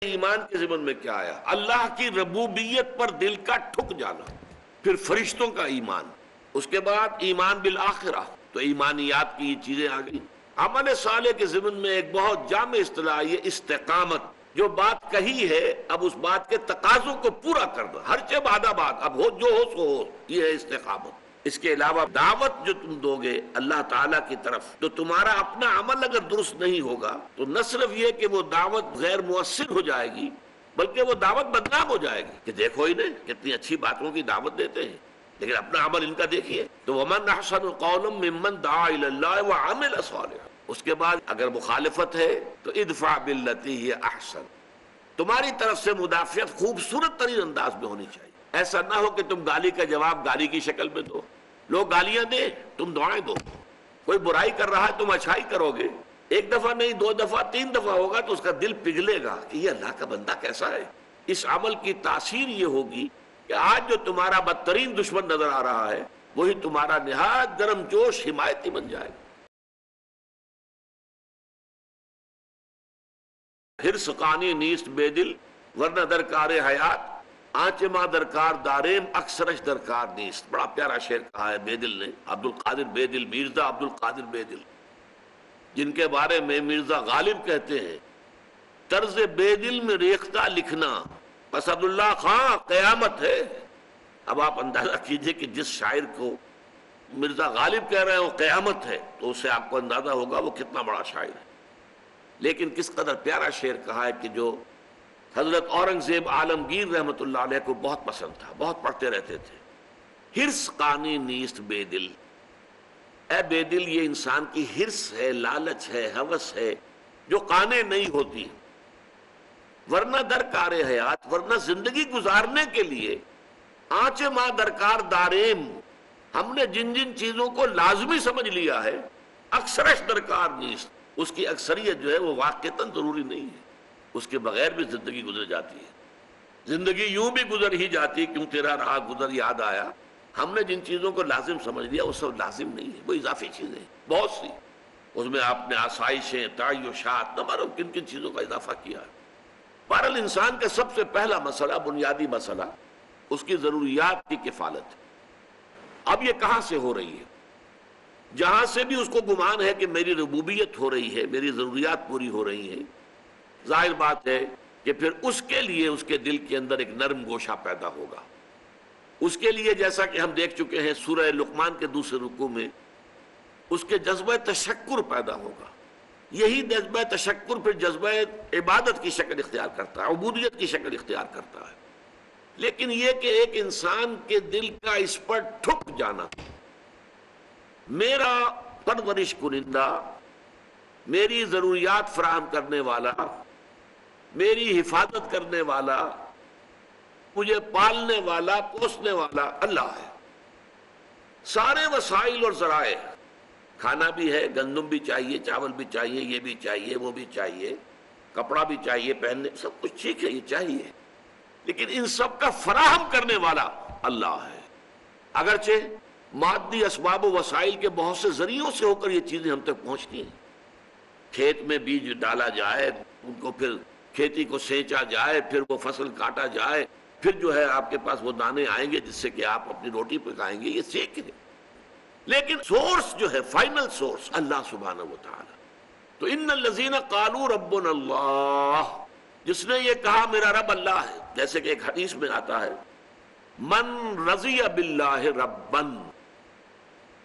ایمان کے ضمن میں کیا آیا؟ اللہ کی ربوبیت پر دل کا ٹھک جانا، پھر فرشتوں کا ایمان، اس کے بعد ایمان بالآخرہ، تو ایمانیات کی یہ چیزیں آ گئی۔ عمل صالح کے ضمن میں ایک بہت جامع اصطلاح یہ استقامت، جو بات کہی ہے اب اس بات کے تقاضوں کو پورا کرنا، ہر چیز بعد بات، اب ہو جو ہو سو ہو، یہ ہے استقامت۔ اس کے علاوہ دعوت جو تم دو گے اللہ تعالیٰ کی طرف، تو تمہارا اپنا عمل اگر درست نہیں ہوگا تو نہ صرف یہ کہ وہ دعوت غیر مؤثر ہو جائے گی، بلکہ وہ دعوت بدنام ہو جائے گی کہ دیکھو ہی نہیں کتنی اچھی باتوں کی دعوت دیتے ہیں، لیکن اپنا عمل ان کا دیکھیے۔ تو وَمَنْ أَحْسَنُ قَوْلًا مِّمَّنْ دَعَا إِلَى اللَّهِ وَعَمِلَ صَالِحًا۔ اس کے بعد اگر مخالفت ہے تو ادفع باللتی ہی احسن، تمہاری طرف سے مدافعت خوبصورت ترین انداز میں ہونی چاہیے۔ ایسا نہ ہو کہ تم گالی کا جواب گالی کی شکل میں دو، لوگ گالیاں دیں تم دعائیں دو، کوئی برائی کر رہا ہے تم اچھائی کرو گے، ایک دفعہ نہیں دو دفعہ تین دفعہ ہوگا تو اس کا دل پگھلے گا کہ یہ اللہ کا بندہ کیسا ہے۔ اس عمل کی تاثیر یہ ہوگی کہ آج جو تمہارا بدترین دشمن نظر آ رہا ہے وہی تمہارا نہایت گرم جوش حمایتی بن جائے گا۔ حرص قانی نیست بے دل ورنہ درکار حیات، آنچ ماں درکار داریم اکثرش درکار نیست۔ بڑا پیارا شعر کہا ہے بے دل نے، عبد القادر بے دل، مرزا عبد القادر بے دل، جن کے بارے میں مرزا غالب کہتے ہیں طرز بے دل میں ریختہ لکھنا اسد اللہ خان قیامت ہے۔ اب آپ اندازہ کیجئے کہ جس شاعر کو مرزا غالب کہہ رہے ہیں وہ قیامت ہے، تو اس سے آپ کو اندازہ ہوگا وہ کتنا بڑا شاعر ہے۔ لیکن کس قدر پیارا شعر کہا ہے کہ جو حضرت اورنگزیب عالمگیر رحمت اللہ علیہ کو بہت پسند تھا، بہت پڑھتے رہتے تھے۔ حرص قانی نیست بے دل، اے بے دل یہ انسان کی حرص ہے، لالچ ہے، ہوس ہے جو قانے نہیں ہوتی، ورنہ درکار حیات، ورنہ زندگی گزارنے کے لیے آنچ ماں درکار داریم، ہم نے جن جن چیزوں کو لازمی سمجھ لیا ہے اکثرش درکار نیست، اس کی اکثریت جو ہے وہ واقعتاً ضروری نہیں ہے، اس کے بغیر بھی زندگی گزر جاتی ہے۔ زندگی یوں بھی گزر ہی جاتی کیوں تیرا رہا گزر یاد آیا، ہم نے جن چیزوں کو لازم سمجھ لیا وہ سب لازم نہیں ہے، وہ اضافی چیزیں بہت سی، اس میں آپ نے آسائشیں، تعیشات، نہ معلوم کن کن چیزوں کا اضافہ کیا ہے۔ بہرحال انسان کا سب سے پہلا مسئلہ، بنیادی مسئلہ اس کی ضروریات کی کفالت ہے۔ اب یہ کہاں سے ہو رہی ہے؟ جہاں سے بھی اس کو گمان ہے کہ میری ربوبیت ہو رہی ہے، میری ضروریات پوری ہو رہی ہیں، ظاہر بات ہے کہ پھر اس کے لیے اس کے دل کے اندر ایک نرم گوشہ پیدا ہوگا۔ اس کے لیے جیسا کہ ہم دیکھ چکے ہیں سورہ لقمان کے دوسرے رکوع میں، اس کے جذبہ تشکر پیدا ہوگا۔ یہی جذبہ تشکر پھر جذبہ عبادت کی شکل اختیار کرتا ہے، عبودیت کی شکل اختیار کرتا ہے۔ لیکن یہ کہ ایک انسان کے دل کا اس پر ٹھک جانا، میرا پرورش کنندہ، میری ضروریات فراہم کرنے والا، میری حفاظت کرنے والا، مجھے پالنے والا، پوسنے والا اللہ ہے۔ سارے وسائل اور ذرائع، کھانا بھی ہے، گندم بھی چاہیے، چاول بھی چاہیے، یہ بھی چاہیے، وہ بھی چاہیے، کپڑا بھی چاہیے پہننے، سب کچھ ٹھیک ہے، یہ چاہیے، لیکن ان سب کا فراہم کرنے والا اللہ ہے۔ اگرچہ مادی اسباب و وسائل کے بہت سے ذریعوں سے ہو کر یہ چیزیں ہم تک پہنچتی ہیں، کھیت میں بیج ڈالا جائے، ان کو پھر کھیتی کو سینچا جائے، پھر وہ فصل کاٹا جائے، پھر جو ہے آپ کے پاس وہ دانے آئیں گے جس سے کہ آپ اپنی روٹی پکائیں گے، یہ سیکھ ہے، لیکن سورس جو ہے، فائنل سورس اللہ سبحانہ و تعالی۔ تو ان الذین قالوا ربنا اللہ، جس نے یہ کہا میرا رب اللہ ہے، جیسے کہ ایک حدیث میں آتا ہے من رضی باللہ ربا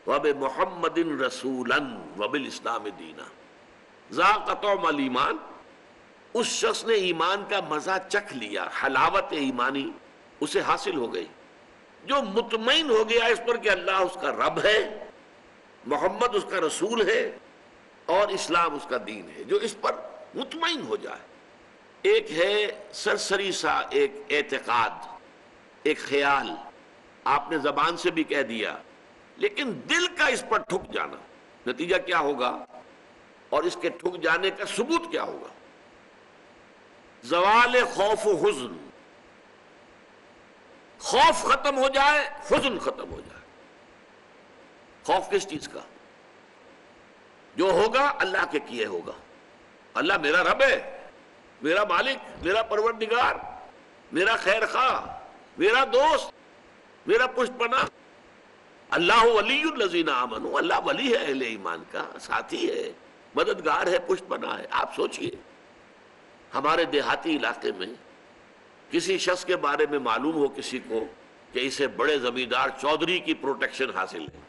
وبمحمد رسولا وبالاسلام دینا ذاق طعم الایمان، اس شخص نے ایمان کا مزہ چکھ لیا، حلاوت ایمانی اسے حاصل ہو گئی، جو مطمئن ہو گیا اس پر کہ اللہ اس کا رب ہے، محمد اس کا رسول ہے اور اسلام اس کا دین ہے، جو اس پر مطمئن ہو جائے۔ ایک ہے سرسری سا ایک اعتقاد، ایک خیال، آپ نے زبان سے بھی کہہ دیا، لیکن دل کا اس پر ٹھک جانا، نتیجہ کیا ہوگا اور اس کے ٹھک جانے کا ثبوت کیا ہوگا؟ زوال خوف و حزن، خوف ختم ہو جائے، حزن ختم ہو جائے۔ خوف کس چیز کا؟ جو ہوگا اللہ کے کیے ہوگا، اللہ میرا رب ہے، میرا مالک، میرا پروردگار، میرا خیر خواہ، میرا دوست، میرا پشت پناہ۔ اللہ ولی الذین آمنوا، اللہ ولی ہے اہل ایمان کا، ساتھی ہے، مددگار ہے، پشت پناہ ہے۔ آپ سوچئے ہمارے دیہاتی علاقے میں کسی شخص کے بارے میں معلوم ہو کسی کو کہ اسے بڑے زمیندار چودھری کی پروٹیکشن حاصل ہے،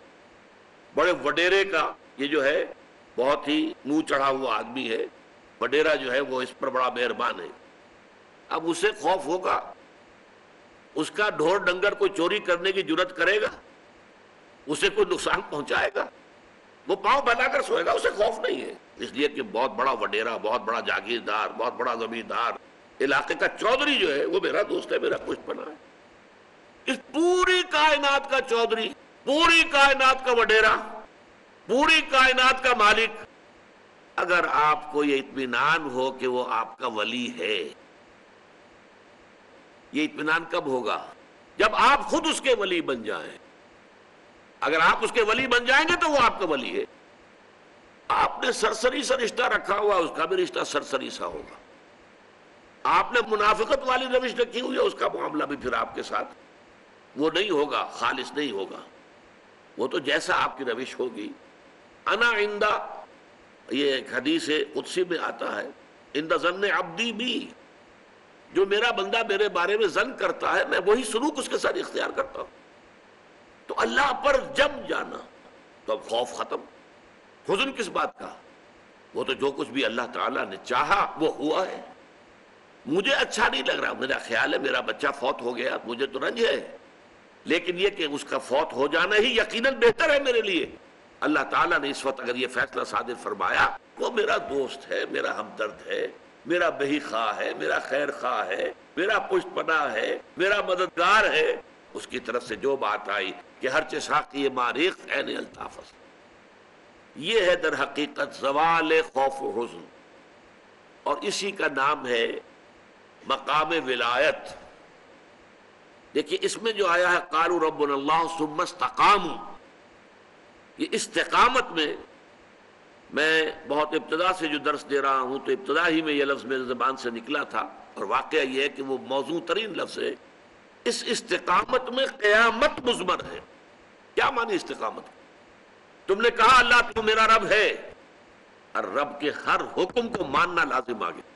بڑے وڈیرے کا، یہ جو ہے بہت ہی منہ چڑھا ہوا آدمی ہے، وڈیرا جو ہے وہ اس پر بڑا مہربان ہے، اب اسے خوف ہوگا؟ اس کا ڈھور ڈنگر کوئی چوری کرنے کی جرت کرے گا؟ اسے کوئی نقصان پہنچائے گا؟ وہ پاؤں پھیلا کر سوئے گا، اسے خوف نہیں ہے، اس لیے کہ بہت بڑا وڈیرا، بہت بڑا جاگیردار، بہت بڑا زمیندار، علاقے کا چودھری جو ہے وہ میرا دوست ہے، میرا پشت پناہ ہے۔ اس پوری کائنات کا چودھری، پوری کائنات کا وڈیرا، پوری کائنات کا مالک، اگر آپ کو یہ اطمینان ہو کہ وہ آپ کا ولی ہے، یہ اطمینان کب ہوگا؟ جب آپ خود اس کے ولی بن جائیں۔ اگر آپ اس کے ولی بن جائیں گے تو وہ آپ کا ولی ہے۔ آپ نے سرسری سا رشتہ رکھا ہوا، اس کا بھی رشتہ سرسری سا ہوگا۔ آپ نے منافقت والی روش رکھی ہوئی ہے، اس کا معاملہ بھی پھر آپ کے ساتھ وہ نہیں ہوگا، خالص نہیں ہوگا، وہ تو جیسا آپ کی روش ہوگی۔ انا عندہ، یہ ایک حدیث قدسی میں آتا ہے، عند ظن عبدی بی، جو میرا بندہ میرے بارے میں ظن کرتا ہے میں وہی سلوک اس کے ساتھ اختیار کرتا ہوں۔ تو اللہ پر جب جانا تو اب خوف ختم، حزن کس بات کا؟ وہ تو جو کچھ بھی اللہ تعالیٰ نے چاہا وہ ہوا ہے۔ مجھے اچھا نہیں لگ رہا، میرا خیال ہے میرا بچہ فوت ہو گیا، مجھے تو رنج ہے، لیکن یہ کہ اس کا فوت ہو جانا ہی یقیناً بہتر ہے میرے لیے۔ اللہ تعالیٰ نے اس وقت اگر یہ فیصلہ صادر فرمایا، وہ میرا دوست ہے، میرا ہمدرد ہے، میرا بہی خواہ ہے، میرا خیر خواہ ہے، میرا پشت پناہ ہے، میرا مددگار ہے، اس کی طرف سے جو بات آئی کہ ہر چساقی ماریخ عین الطافس، یہ ہے در حقیقت زوال خوف و حزن، اور اسی کا نام ہے مقام ولایت۔ دیکھیے اس میں جو آیا ہے قالوا ربنا اللہ ثم استقاموا، یہ استقامت میں بہت ابتدا سے جو درس دے رہا ہوں تو ابتدا ہی میں یہ لفظ میرے زبان سے نکلا تھا، اور واقعہ یہ ہے کہ وہ موضوع ترین لفظ ہے۔ اس استقامت میں قیامت مضمر ہے۔ کیا معنی استقامت؟ تم نے کہا اللہ تو میرا رب ہے، اور رب کے ہر حکم کو ماننا لازم آ گیا۔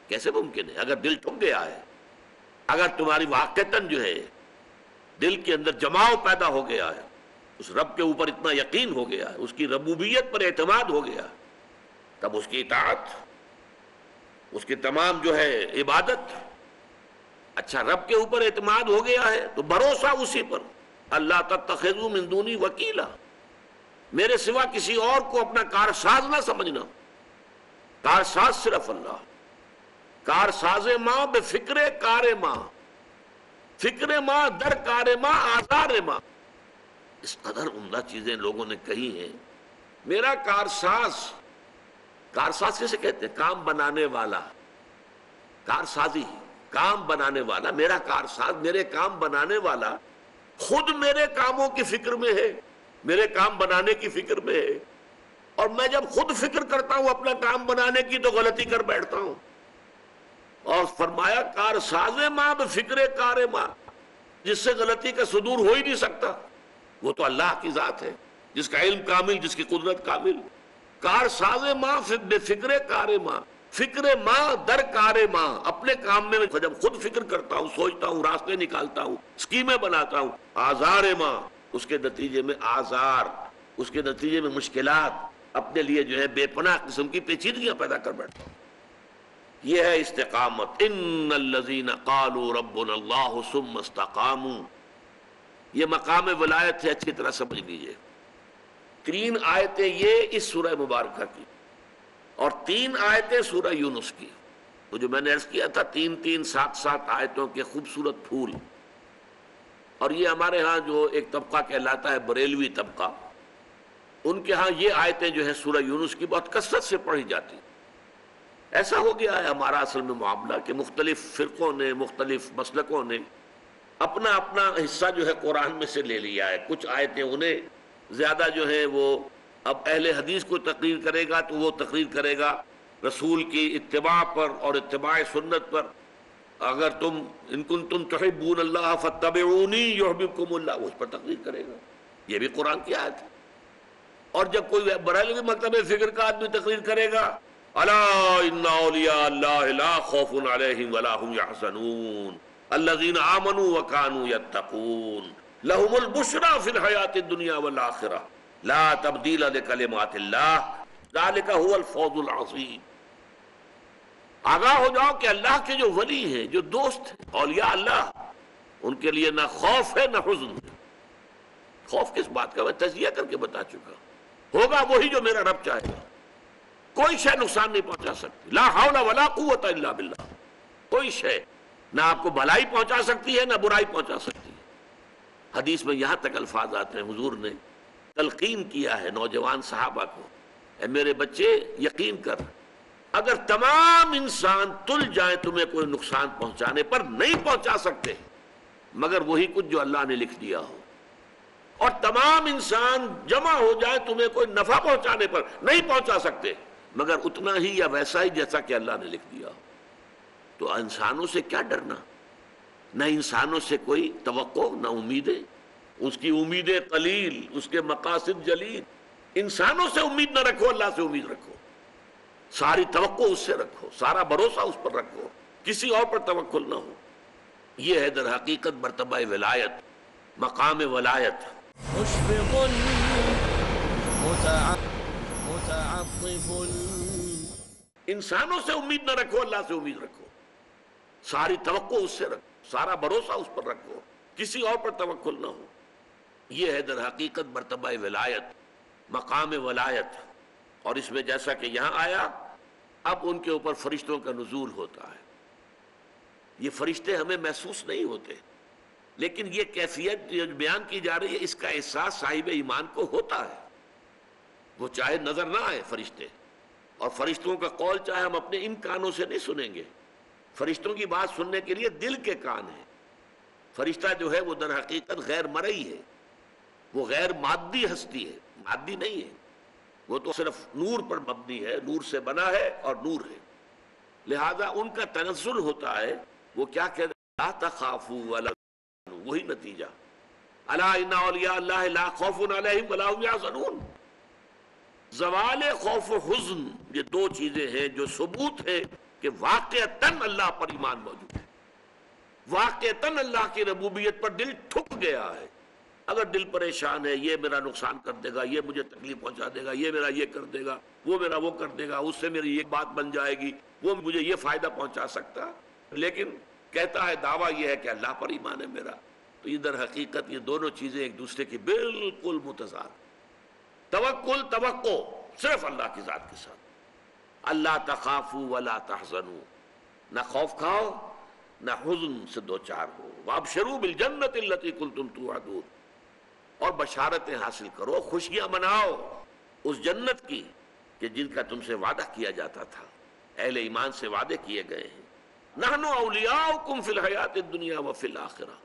کیسے ممکن ہے؟ اگر دل ٹھک گیا ہے، اگر تمہاری واقعتاً جو ہے دل کے اندر جماؤ پیدا ہو گیا ہے، اس رب کے اوپر اتنا یقین ہو گیا ہے، اس کی ربوبیت پر اعتماد ہو گیا ہے، تب اس کی اطاعت، اس کی تمام جو ہے عبادت۔ اچھا رب کے اوپر اعتماد ہو گیا ہے تو بھروسہ اسی پر، اللہ تتخذوا من دونی وکیلا، میرے سوا کسی اور کو اپنا کارساز نہ سمجھنا، کارساز صرف اللہ۔ کارساز ماں بے فکر کار ماں، فکر ماں در کار ماں آزار ماں، اس قدر عمدہ چیزیں لوگوں نے کہی ہیں۔ میرا کارساز، کارساز کسے کہتے ہیں؟ کام بنانے والا، کارسازی، کام بنانے والا، میرا کارساز، میرے کام بنانے والا خود میرے کاموں کی فکر میں ہے، میرے کام بنانے کی فکر میں ہے، اور میں جب خود فکر کرتا ہوں اپنا کام بنانے کی تو غلطی کر بیٹھتا ہوں۔ اور فرمایا کارساز ماں بفکر کار ماں، جس سے غلطی کا صدور ہو ہی نہیں سکتا، وہ تو اللہ کی ذات ہے جس کا علم کامل، جس کی قدرت کامل۔ کارساز ماں بفکر کار ماں، فکر ماں در کار ماں، اپنے کام میں جب خود فکر کرتا ہوں، سوچتا ہوں، راستے نکالتا ہوں، اسکیمیں بناتا ہوں، آزار ماں، اس کے نتیجے میں آزار، اس کے نتیجے میں مشکلات، اپنے لیے جو ہے بے پناہ قسم کی پیچیدگیاں پیدا کر بیٹھتا ہوں۔ یہ ہے استقامت۔ ان الذین قالوا ربنا اللہ ثم استقاموا، یہ مقام ولایت ہے، اچھی طرح سمجھ لیجئے۔ 3 آیتیں یہ اس سورہ مبارکہ کی، اور 3 آیتیں سورہ یونس کی، وہ جو میں نے عرض کیا تھا 3 7 آیتوں کے خوبصورت پھول۔ اور یہ ہمارے ہاں جو ایک طبقہ کہلاتا ہے بریلوی طبقہ، ان کے ہاں یہ آیتیں جو ہے سورہ یونس کی بہت کثرت سے پڑھی جاتی۔ ایسا ہو گیا ہے ہمارا اصل میں معاملہ کہ مختلف فرقوں نے، مختلف مسلکوں نے اپنا اپنا حصہ جو ہے قرآن میں سے لے لیا ہے۔ کچھ آیتیں انہیں زیادہ جو ہے وہ، اب اہل حدیث کو تقریر کرے گا تو وہ تقریر کرے گا رسول کی اتباع پر اور اتباع سنت پر، اگر تم ان کنتم تحبون اللہ فاتبعونی یحببکم اللہ، وہ اس پر تقریر کرے گا. یہ بھی قرآن کی آیت ہے. اور جب کوئی بریلوی مکتب فکر کا آدمی تقریر کرے گا الا ان اولیاء اللہ لا خوف علیہم ولا هم یحزنون الذین آمنوا وکانوا یتقون لهم البشری فی الحیاۃ الدنیا والآخرہ لا تبدیل لکلمات اللہ ذلک هو الفوز العظیم. آگاہ ہو جاؤ کہ اللہ کے جو ولی ہیں، جو دوست ہیں، اولیاء اللہ، ان کے لیے نہ خوف ہے نہ حزن ہے. خوف کس بات کا؟ میں تجزیہ کر کے بتا چکا. ہوگا وہی جو میرا رب چاہے گا. کوئی شے نقصان نہیں پہنچا سکتی. لا حول ولا قوت الا باللہ. کوئی شے نہ آپ کو بھلائی پہنچا سکتی ہے نہ برائی پہنچا سکتی ہے. حدیث میں یہاں تک الفاظ آتے ہیں، حضور نے تلقین کیا ہے نوجوان صحابہ کو، اے میرے بچے یقین کر، اگر تمام انسان تل جائیں تمہیں کوئی نقصان پہنچانے پر، نہیں پہنچا سکتے مگر وہی کچھ جو اللہ نے لکھ دیا ہو. اور تمام انسان جمع ہو جائے تمہیں کوئی نفع پہنچانے پر، نہیں پہنچا سکتے مگر اتنا ہی یا ویسا ہی جیسا کہ اللہ نے لکھ دیا ہو. تو انسانوں سے کیا ڈرنا؟ نہ انسانوں سے کوئی توقع نہ امیدیں. اس کی امیدیں قلیل، اس کے مقاصد جلیل. انسانوں سے امید نہ رکھو، اللہ سے امید رکھو. ساری توقع اس سے رکھو، سارا بھروسہ اس پر رکھو، کسی اور پر توکل نہ ہو. یہ ہے در حقیقت مرتبہ ولایت، مقام ولایت. مشفق متعطف. انسانوں سے امید نہ رکھو، اللہ سے امید رکھو. ساری توقع اس سے رکھو، سارا بھروسہ اس پر رکھو، کسی اور پر توکل نہ ہو. یہ ہے در حقیقت مرتبہ ولایت، مقام ولایت. اور اس میں جیسا کہ یہاں آیا، اب ان کے اوپر فرشتوں کا نزول ہوتا ہے. یہ فرشتے ہمیں محسوس نہیں ہوتے، لیکن یہ کیفیت جو بیان کی جا رہی ہے، اس کا احساس صاحب ایمان کو ہوتا ہے. وہ چاہے نظر نہ آئے فرشتے، اور فرشتوں کا قول چاہے ہم اپنے ان کانوں سے نہیں سنیں گے. فرشتوں کی بات سننے کے لیے دل کے کان ہیں. فرشتہ جو ہے وہ در حقیقت غیر مرئی ہے، وہ غیر مادی ہستی ہے، مادی نہیں ہے. وہ تو صرف نور پر مبنی ہے، نور سے بنا ہے اور نور ہے. لہذا ان کا تنزل ہوتا ہے. وہ کیا کہتے ہیں؟ لا تخافوا ولا تحزنوا. وہی نتیجہ، الا ان اولیاء اللہ لا خوف علیہم ولا هم یحزنون. زوال خوف و حزن، یہ دو چیزیں ہیں جو ثبوت ہے کہ واقعتاً اللہ پر ایمان موجود ہے. واقعتاً اللہ کی ربوبیت پر دل ٹھک گیا ہے. اگر دل پریشان ہے، یہ میرا نقصان کر دے گا، یہ مجھے تکلیف پہنچا دے گا، یہ میرا یہ کر دے گا، وہ میرا وہ کر دے گا، اس سے میری یہ بات بن جائے گی، وہ مجھے یہ فائدہ پہنچا سکتا، لیکن کہتا ہے دعویٰ یہ ہے کہ اللہ پر ایمان ہے میرا. تو ادھر حقیقت یہ دونوں چیزیں ایک دوسرے کی بالکل متضاد. توکل، توقع صرف اللہ کی ذات کے ساتھ. اللہ تخافوا ولا تحزنوا، نہ خوف کھاؤ نہ حزن سے دوچار ہو. وابشروا بالجنۃ التي كنتم توعدون، اور بشارتیں حاصل کرو، خوشیاں مناؤ اس جنت کی کہ جن کا تم سے وعدہ کیا جاتا تھا. اہل ایمان سے وعدے کیے گئے ہیں. نحن اولیاؤکم فی الحیات الدنیا وفی الآخرہ.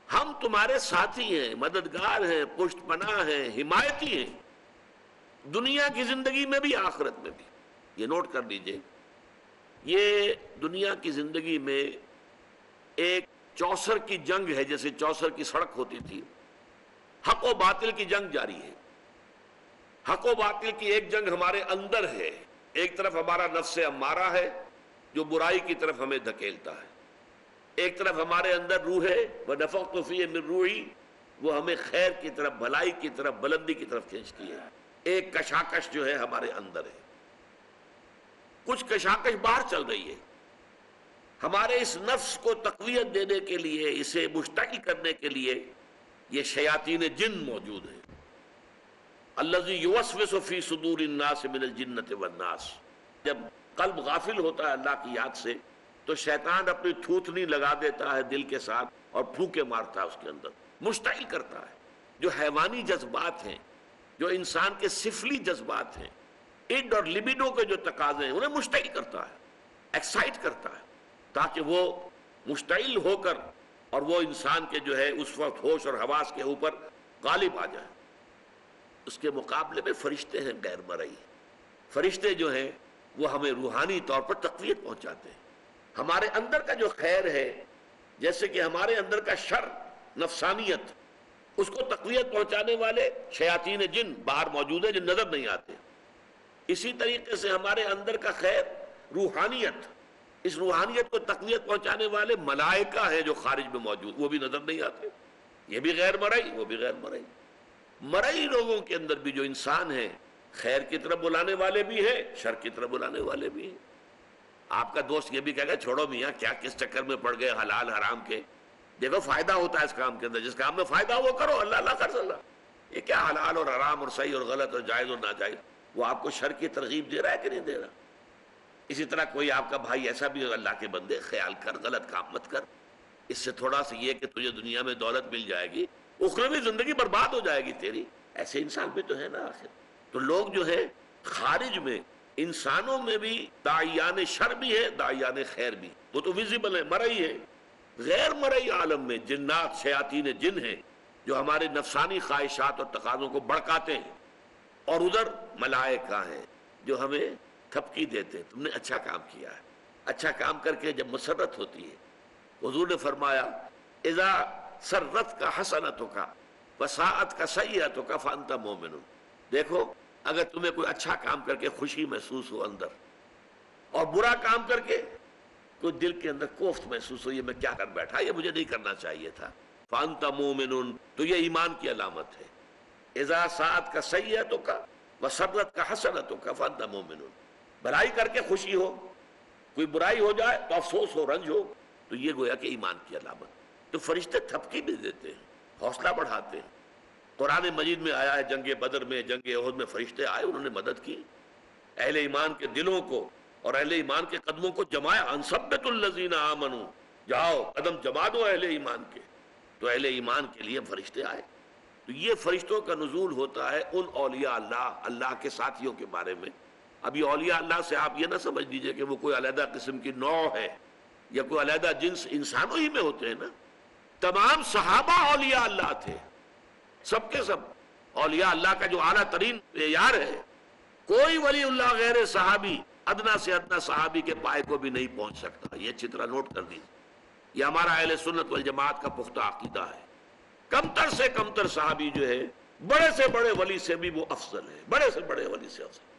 ہم تمہارے ساتھی ہیں، مددگار ہیں، پشت پناہ ہیں، حمایتی ہیں، دنیا کی زندگی میں بھی آخرت میں بھی. یہ نوٹ کر لیجئے، یہ دنیا کی زندگی میں ایک چوسر کی جنگ ہے. جیسے چوسر کی سڑک ہوتی تھی، حق و باطل کی جنگ جاری ہے. حق و باطل کی ایک جنگ ہمارے اندر ہے. ایک طرف ہمارا نفس امارہ ہے جو برائی کی طرف ہمیں دھکیلتا ہے، ایک طرف ہمارے اندر روح ہے وَنَفَخْتُ فِيهِ مِن رُوحِي، وہ ہمیں خیر کی طرف، بھلائی کی طرف، بلندی کی طرف کھینچتی ہے. ایک کشاکش جو ہے ہمارے اندر ہے. کچھ کشاکش باہر چل رہی ہے. ہمارے اس نفس کو تقویت دینے کے لیے، اسے مشتعل کرنے کے لیے یہ شیاطین جن موجود ہیں. الذی یوسوس فی صدور الناس من الجنۃ والناس. جب قلب غافل ہوتا ہے اللہ کی یاد سے تو شیطان اپنی تھوتنی لگا دیتا ہے دل کے ساتھ اور پھونکے مارتا ہے اس کے اندر، مشتعل کرتا ہے. جو حیوانی جذبات ہیں، جو انسان کے سفلی جذبات ہیں، اڈ اور لبیڈو کے جو تقاضے ہیں، انہیں مشتعل کرتا ہے، ایکسائٹ کرتا ہے، تاکہ وہ مشتعل ہو کر اور وہ انسان کے جو ہے اس وقت ہوش اور حواس کے اوپر غالب آ جائے. اس کے مقابلے میں فرشتے ہیں غیر مرئی. فرشتے جو ہیں وہ ہمیں روحانی طور پر تقویت پہنچاتے ہیں. ہمارے اندر کا جو خیر ہے، جیسے کہ ہمارے اندر کا شر، نفسانیت، اس کو تقویت پہنچانے والے شیاطین جن باہر موجود ہیں جو نظر نہیں آتے. اسی طریقے سے ہمارے اندر کا خیر، روحانیت، اس روحانیت کو تقویت پہنچانے والے ملائکہ ہیں جو خارج میں موجود، وہ بھی نظر نہیں آتے. یہ بھی غیر مرئی، وہ بھی غیر مرئی. مرئی لوگوں کے اندر بھی جو انسان ہیں، خیر کی طرف بلانے والے بھی ہیں، شر کی طرف بلانے والے بھی ہیں. آپ کا دوست یہ بھی کہے گا چھوڑو میاں کیا کس چکر میں پڑ گئے حلال حرام کے، دیکھو فائدہ ہوتا ہے اس کام کے اندر، جس کام میں فائدہ ہو وہ کرو، اللہ اللہ کر اللہ. یہ کیا حلال اور حرام اور صحیح اور غلط اور جائز اور ناجائز، وہ آپ کو شر کی ترغیب دے رہا ہے کہ نہیں دے رہا. اسی طرح کوئی آپ کا بھائی ایسا بھی ہو، اللہ کے بندے خیال کر، غلط کام مت کر، اس سے تھوڑا سا یہ کہ تجھے دنیا میں دولت مل جائے گی، اخروی زندگی برباد ہو جائے گی تیری. ایسے انسان بھی تو ہے نا آخر. تو لوگ جو ہے خارج میں، انسانوں میں بھی داعیان شر بھی ہے، داعیان خیر بھی، وہ تو ویزیبل ہے، مرئی ہے. غیر مرئی عالم میں جنات، شیاطین جن ہیں جو ہمارے نفسانی خواہشات اور تقاضوں کو بڑکاتے ہیں، اور ادھر ملائکہ ہیں جو ہمیں تھپکی دیتے ہیں، تم نے اچھا کام کیا ہے. اچھا کام کر کے جب مسرت ہوتی ہے، حضور نے فرمایا اذا سرت کا حسنتوں کا وساعت کا سیئتوں کا فانت مومن. دیکھو اگر تمہیں کوئی اچھا کام کر کے خوشی محسوس ہو اندر، اور برا کام کر کے کوئی دل کے اندر کوفت محسوس ہو، یہ میں کیا کر بیٹھا، یہ مجھے نہیں کرنا چاہیے تھا، فانت مومن، تو یہ ایمان کی علامت ہے. اذا ساعت کا سیئتوں کا وسرت کا حسنتوں کا فانت مومن. بھلائی کر کے خوشی ہو، کوئی برائی ہو جائے تو افسوس ہو، رنج ہو، تو یہ گویا کہ ایمان کی علامت. تو فرشتے تھپکی بھی دیتے ہیں، حوصلہ بڑھاتے ہیں. قرآن مجید میں آیا ہے جنگ بدر میں، جنگ احد میں فرشتے آئے، انہوں نے مدد کی، اہل ایمان کے دلوں کو اور اہل ایمان کے قدموں کو جمایا. انثبت الذین آمنوا، جاؤ قدم جما دو اہل ایمان کے. تو اہل ایمان کے لیے فرشتے آئے. تو یہ فرشتوں کا نزول ہوتا ہے ان اولیاء اللہ، اللہ کے ساتھیوں کے بارے میں. اب یہ اولیاء اللہ سے آپ یہ نہ سمجھ لیجئے کہ وہ کوئی علیحدہ قسم کی نوع ہے یا کوئی علیحدہ جنس، انسانوں ہی میں ہوتے ہیں نا. تمام صحابہ اولیاء اللہ تھے، سب کے سب. اولیاء اللہ کا جو اعلیٰ ترین معیار ہے، کوئی ولی اللہ غیر صحابی ادنا سے ادنا صحابی کے پائے کو بھی نہیں پہنچ سکتا. یہ اچھی طرح نوٹ کر دیجیے، یہ ہمارا اہل سنت والجماعت کا پختہ عقیدہ ہے. کمتر سے کمتر صحابی جو ہے بڑے سے بڑے ولی سے بھی وہ افضل ہے، بڑے سے بڑے ولی سے افضل.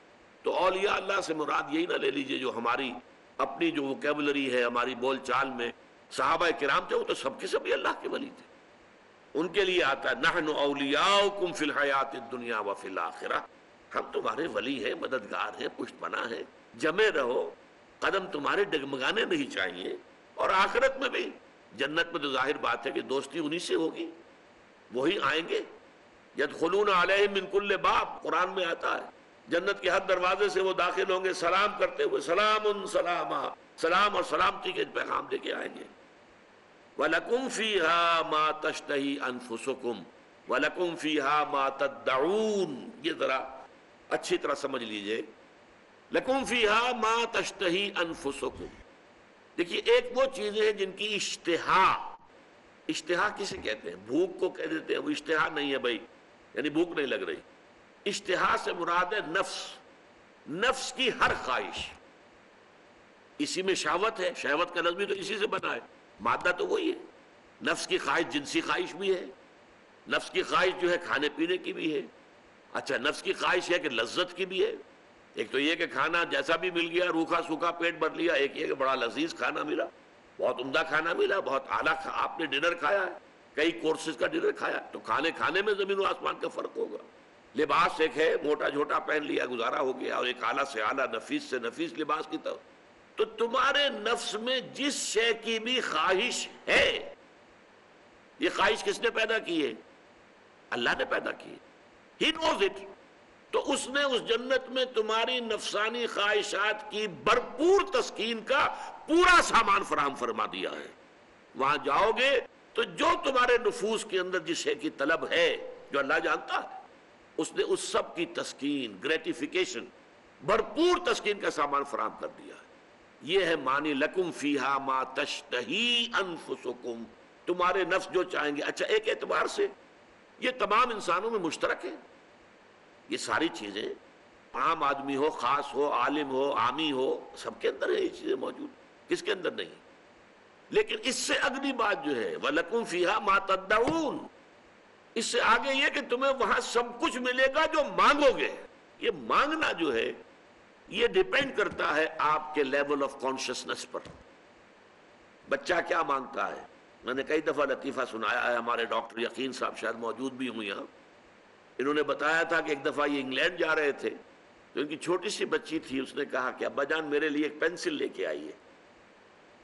تو اولیاء اللہ سے مراد یہی نہ لے لیجئے جو ہماری اپنی جو ووکیبلری ہے، ہماری بول چال میں صحابہ کرام تھے، وہ تو سب کے سب اللہ کے ولی تھے. ان کے لیے آتا ہے نحن اولیاؤکم فی الحیات الدنیا وفی الآخرہ، ہم تمہارے ولی ہیں، مددگار ہیں، پشت پناہ ہیں، جمے رہو، قدم تمہارے ڈگمگانے نہیں چاہیے. اور آخرت میں بھی، جنت میں تو ظاہر بات ہے کہ دوستی انہی سے ہوگی، وہی آئیں گے. یدخلون علیہم من کل باب، قرآن میں آتا ہے جنت کے ہر دروازے سے وہ داخل ہوں گے سلام کرتے ہوئے، سلام سلاما، سلام اور سلامتی کے پیغام دے کے آئیں گے. وَلَكُمْ فِيهَا مَا تَشْتَهِي أَنفُسُكُمْ وَلَكُمْ فِيهَا مَا تَدَّعُونَ. یہ ذرا اچھی طرح سمجھ لیجئے، لَكُمْ فِيهَا مَا تَشْتَهِي أَنفُسُكُمْ. دیکھیے ایک وہ چیزیں ہیں جن کی اشتہا، اشتہا کسے کہتے ہیں؟ بھوک کو کہہ دیتے ہیں، وہ اشتہا نہیں ہے بھائی، یعنی بھوک نہیں لگ رہی. اشتہا سے مراد ہے نفس، نفس کی ہر خواہش. اسی میں شہوت ہے، شہوت کا لفظ بھی تو اسی سے بنا ہے، مادہ تو وہی ہے. نفس کی خواہش جنسی خواہش بھی ہے، نفس کی خواہش جو ہے کھانے پینے کی بھی ہے. اچھا نفس کی خواہش ہے کہ لذت کی بھی ہے. ایک تو یہ کہ کھانا جیسا بھی مل گیا، روکھا سوکھا پیٹ بھر لیا. ایک یہ کہ بڑا لذیذ کھانا ملا، بہت عمدہ کھانا ملا، بہت اعلیٰ آپ نے ڈنر کھایا ہے، کئی کورسز کا ڈنر کھایا. تو کھانے میں زمین و آسمان کا فرق ہوگا. لباس ایک ہے، موٹا جھوٹا پہن لیا گزارا ہو گیا، اور ایک اعلیٰ سے اعلیٰ نفیس سے نفیس لباس کی طرف. تو تمہارے نفس میں جس شے کی بھی خواہش ہے، یہ خواہش کس نے پیدا کی ہے؟ اللہ نے پیدا کی ہے، He knows it. تو اس نے اس جنت میں تمہاری نفسانی خواہشات کی بھرپور تسکین کا پورا سامان فراہم فرما دیا ہے. وہاں جاؤ گے تو جو تمہارے نفوس کے اندر جس شے کی طلب ہے، جو اللہ جانتا ہے، اس نے اس سب کی تسکین، گریٹیفیکیشن، بھرپور تسکین کا سامان فراہم کر دیا ہے. یہ ہے معنی لکم فیہا ما تشتہی انفسکم، تمہارے نفس جو چاہیں گے. اچھا ایک اعتبار سے یہ تمام انسانوں میں مشترک ہے. یہ ساری چیزیں عام آدمی ہو، خاص ہو، عالم ہو، عامی ہو، سب کے اندر ہے یہ چیزیں موجود، کس کے اندر نہیں؟ لیکن اس سے اگلی بات جو ہے وَلَكُمْ فِيهَا مَا تَدَّعُونَ، اس سے آگے یہ کہ تمہیں وہاں سب کچھ ملے گا جو مانگو گے۔ یہ مانگنا جو ہے یہ ڈیپینڈ کرتا ہے آپ کے لیول آف کانشسنس پر۔ بچہ کیا مانگتا ہے؟ میں نے کئی دفعہ لطیفہ سنایا ہے، ہمارے ڈاکٹر یقین صاحب شاید موجود بھی ہوں یہاں، انہوں نے بتایا تھا کہ ایک دفعہ یہ انگلینڈ جا رہے تھے تو ان کی چھوٹی سی بچی تھی، اس نے کہا کہ ابا جان میرے لیے ایک پینسل لے کے آئیے۔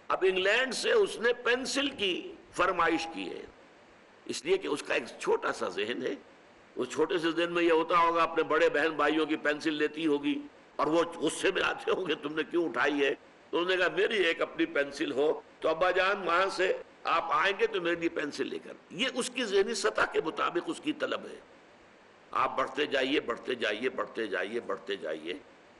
اب انگلینڈ سے اس نے پینسل کی فرمائش کی ہے، اس لیے کہ اس کا ایک چھوٹا سا ذہن ہے، اس چھوٹے سے ذہن میں یہ ہوتا ہوگا اپنے بڑے بہن بھائیوں کی پینسل لیتی ہوگی اور وہ غصے میں آتے ہوں گے تم نے کیوں اٹھائی ہے، تو انہوں نے کہا میری ایک اپنی پینسل ہو تو ابا جان وہاں سے آپ آئیں گے تو میرے لیے پینسل لے کر۔ یہ اس کی ذہنی سطح کے مطابق اس کی طلب ہے۔ آپ بڑھتے جائیے بڑھتے جائیے بڑھتے جائیے بڑھتے جائیے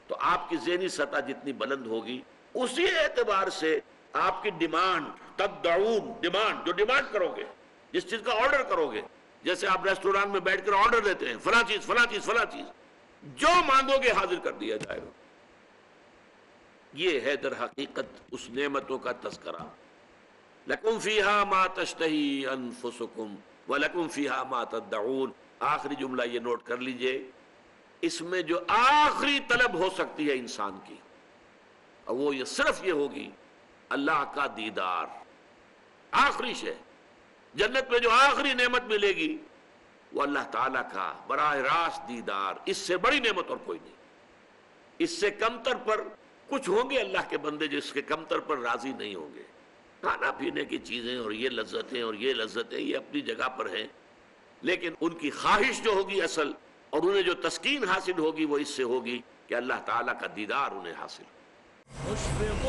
تو آپ کی ذہنی سطح جتنی بلند ہوگی اسی اعتبار سے آپ کی ڈیمانڈ، تدعون، ڈیمانڈ، جو ڈیمانڈ کرو گے، جس چیز کا آرڈر کرو گے، جیسے آپ ریسٹوران میں بیٹھ کر آرڈر دیتے ہیں فلاں چیز فلاں چیز فلاں چیز، جو مانگو گے حاضر کر دیا جائے گا۔ یہ ہے در حقیقت اس نعمتوں کا تذکرہ۔ لَكُمْ فِيهَا مَا تَشْتَهِي أَنفُسُكُمْ وَلَكُمْ فِيهَا مَا تَدَّعُونَ۔ آخری جملہ یہ نوٹ کر لیجئے، اس میں جو آخری طلب ہو سکتی ہے انسان کی، اور وہ یہ صرف یہ ہوگی اللہ کا دیدار۔ آخری شے، جنت میں جو آخری نعمت ملے گی وہ اللہ تعالیٰ کا براہ راست دیدار، اس سے بڑی نعمت اور کوئی نہیں۔ اس سے کمتر پر کچھ ہوں گے اللہ کے بندے جس کے کمتر پر راضی نہیں ہوں گے۔ کھانا پینے کی چیزیں اور یہ لذتیں اور یہ لذتیں یہ اپنی جگہ پر ہیں، لیکن ان کی خواہش جو ہوگی اصل اور انہیں جو تسکین حاصل ہوگی وہ اس سے ہوگی کہ اللہ تعالیٰ کا دیدار انہیں حاصل۔ مشفق